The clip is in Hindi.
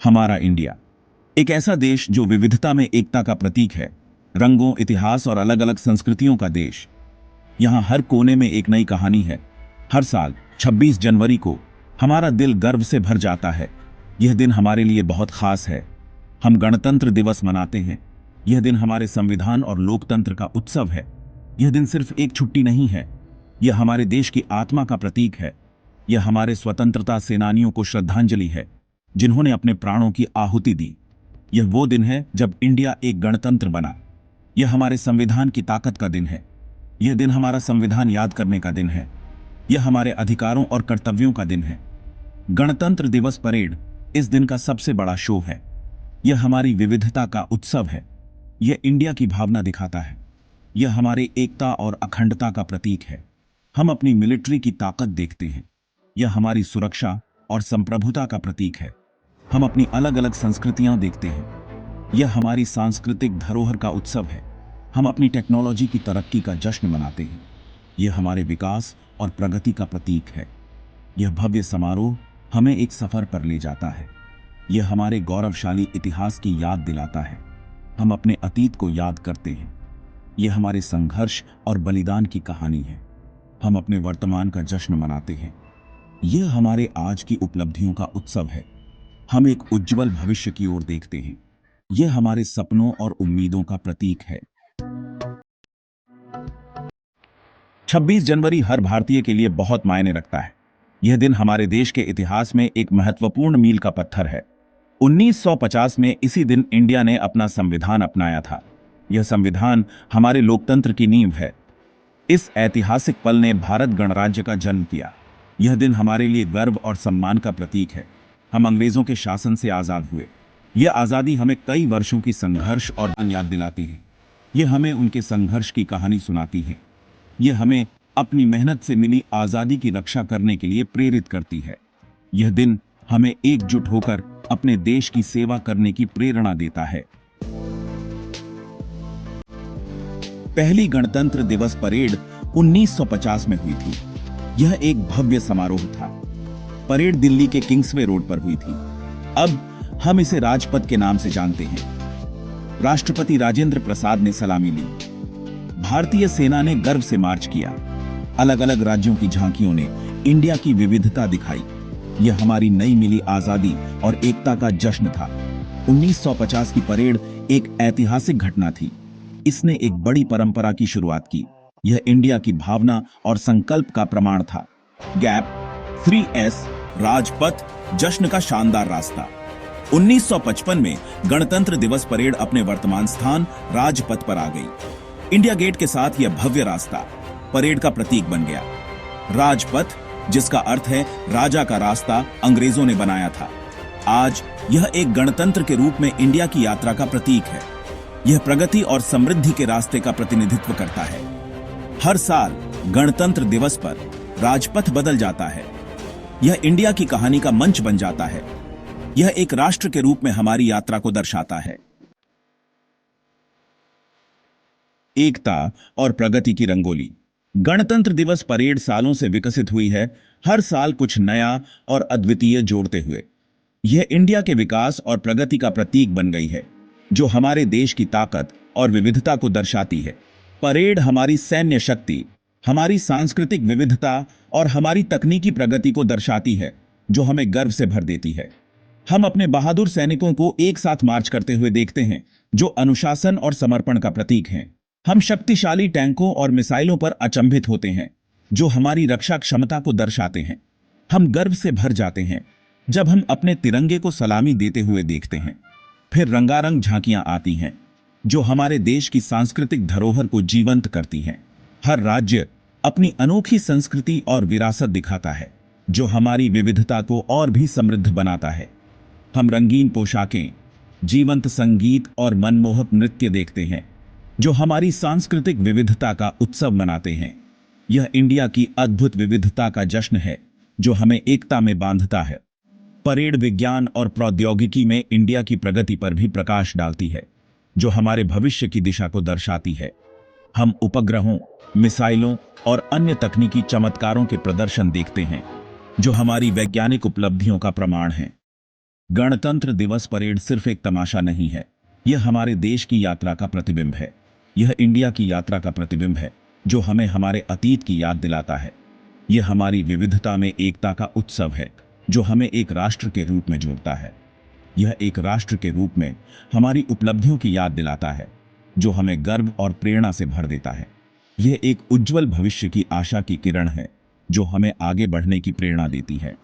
हमारा इंडिया एक ऐसा देश जो विविधता में एकता का प्रतीक है। रंगों, इतिहास और अलग अलग संस्कृतियों का देश। यहाँ हर कोने में एक नई कहानी है। हर साल 26 जनवरी को हमारा दिल गर्व से भर जाता है। यह दिन हमारे लिए बहुत खास है। हम गणतंत्र दिवस मनाते हैं। यह दिन हमारे संविधान और लोकतंत्र का उत्सव है। यह दिन सिर्फ एक छुट्टी नहीं है, यह हमारे देश की आत्मा का प्रतीक है। यह हमारे स्वतंत्रता सेनानियों को श्रद्धांजलि है, जिन्होंने अपने प्राणों की आहुति दी। यह वो दिन है जब इंडिया एक गणतंत्र बना। यह हमारे संविधान की ताकत का दिन है। यह दिन हमारा संविधान याद करने का दिन है। यह हमारे अधिकारों और कर्तव्यों का दिन है। गणतंत्र दिवस परेड इस दिन का सबसे बड़ा शो है। यह हमारी विविधता का उत्सव है। यह इंडिया की भावना दिखाता है। यह हमारी एकता और अखंडता का प्रतीक है। हम अपनी मिलिट्री की ताकत देखते हैं। यह हमारी सुरक्षा और संप्रभुता का प्रतीक है। हम अपनी अलग अलग संस्कृतियां देखते हैं। यह हमारी सांस्कृतिक धरोहर का उत्सव है। हम अपनी टेक्नोलॉजी की तरक्की का जश्न मनाते हैं। यह हमारे विकास और प्रगति का प्रतीक है। यह भव्य समारोह हमें एक सफर पर ले जाता है। यह हमारे गौरवशाली इतिहास की याद दिलाता है। हम अपने अतीत को याद करते हैं। यह हमारे संघर्ष और बलिदान की कहानी है। हम अपने वर्तमान का जश्न मनाते हैं। यह हमारे आज की उपलब्धियों का उत्सव है। हम एक उज्जवल भविष्य की ओर देखते हैं। यह हमारे सपनों और उम्मीदों का प्रतीक है। 26 जनवरी हर भारतीय के लिए बहुत मायने रखता है। यह दिन हमारे देश के इतिहास में एक महत्वपूर्ण मील का पत्थर है। 1950 में इसी दिन इंडिया ने अपना संविधान अपनाया था। यह संविधान हमारे लोकतंत्र की नींव है। इस ऐतिहासिक पल ने भारत गणराज्य का जन्म किया। यह दिन हमारे लिए गर्व और सम्मान का प्रतीक है। हम अंग्रेजों के शासन से आजाद हुए। यह आजादी हमें कई वर्षों की संघर्ष और याद दिलाती है। यह हमें उनके संघर्ष की कहानी सुनाती है। यह हमें अपनी मेहनत से मिली आजादी की रक्षा करने के लिए प्रेरित करती है। यह दिन हमें एकजुट होकर अपने देश की सेवा करने की प्रेरणा देता है। पहली गणतंत्र दिवस परेड 1950 में हुई थी। यह एक भव्य समारोह था। परेड दिल्ली के किंग्सवे रोड पर हुई थी। अब हम इसे राजपथ के नाम से जानते हैं। राष्ट्रपति राजेंद्र प्रसाद ने सलामी ली। भारतीय सेना ने गर्व से मार्च किया। अलग अलग राज्यों की झांकियों ने इंडिया की विविधता दिखाई। यह हमारी नई मिली आजादी और एकता का जश्न था। 1950 की परेड एक ऐतिहासिक घटना थी। इसने एक बड़ी परंपरा की शुरुआत की। यह इंडिया की भावना और संकल्प का प्रमाण था। गैप, 3S, राजपथ, जश्न का शानदार रास्ता। 1955 में गणतंत्र दिवस परेड अपने वर्तमान स्थान राजपथ पर आ गई। इंडिया गेट के साथ यह भव्य रास्ता परेड का प्रतीक बन गया। राजपथ, जिसका अर्थ है राजा का रास्ता, अंग्रेजों ने बनाया था। आज यह एक गणतंत्र के रूप में इंडिया की यात्रा का प्रतीक है। यह प्रगति और समृद्धि के रास्ते का प्रतिनिधित्व करता है। हर साल गणतंत्र दिवस पर राजपथ बदल जाता है। यह इंडिया की कहानी का मंच बन जाता है। यह एक राष्ट्र के रूप में हमारी यात्रा को दर्शाता है। एकता और प्रगति की रंगोली। गणतंत्र दिवस परेड सालों से विकसित हुई है, हर साल कुछ नया और अद्वितीय जोड़ते हुए। यह इंडिया के विकास और प्रगति का प्रतीक बन गई है, जो हमारे देश की ताकत और विविधता को दर्शाती है। परेड हमारी सैन्य शक्ति, हमारी सांस्कृतिक विविधता और हमारी तकनीकी प्रगति को दर्शाती है, जो हमें गर्व से भर देती है। हम अपने बहादुर सैनिकों को एक साथ मार्च करते हुए देखते हैं, जो अनुशासन और समर्पण का प्रतीक हैं। हम शक्तिशाली टैंकों और मिसाइलों पर अचंभित होते हैं, जो हमारी रक्षा क्षमता को दर्शाते हैं। हम गर्व से भर जाते हैं जब हम अपने तिरंगे को सलामी देते हुए देखते हैं। फिर रंगारंग झांकियां आती हैं, जो हमारे देश की सांस्कृतिक धरोहर को जीवंत करती हैं। हर राज्य अपनी अनोखी संस्कृति और विरासत दिखाता है, जो हमारी विविधता को और भी समृद्ध बनाता है। हम रंगीन पोशाकें, जीवंत संगीत और मनमोहक नृत्य देखते हैं, जो हमारी सांस्कृतिक विविधता का उत्सव मनाते हैं। यह इंडिया की अद्भुत विविधता का जश्न है, जो हमें एकता में बांधता है। परेड विज्ञान और प्रौद्योगिकी में इंडिया की प्रगति पर भी प्रकाश डालती है, जो हमारे भविष्य की दिशा को दर्शाती है। हम उपग्रहों, मिसाइलों और अन्य तकनीकी चमत्कारों के प्रदर्शन देखते हैं, जो हमारी वैज्ञानिक उपलब्धियों का प्रमाण हैं। गणतंत्र दिवस परेड सिर्फ एक तमाशा नहीं है, यह हमारे देश की यात्रा का प्रतिबिंब है। यह इंडिया की यात्रा का प्रतिबिंब है, जो हमें हमारे अतीत की याद दिलाता है। यह हमारी विविधता में एकता का उत्सव है, जो हमें एक राष्ट्र के रूप में जोड़ता है। यह एक राष्ट्र के रूप में हमारी उपलब्धियों की याद दिलाता है, जो हमें गर्व और प्रेरणा से भर देता है। यह एक उज्जवल भविष्य की आशा की किरण है, जो हमें आगे बढ़ने की प्रेरणा देती है।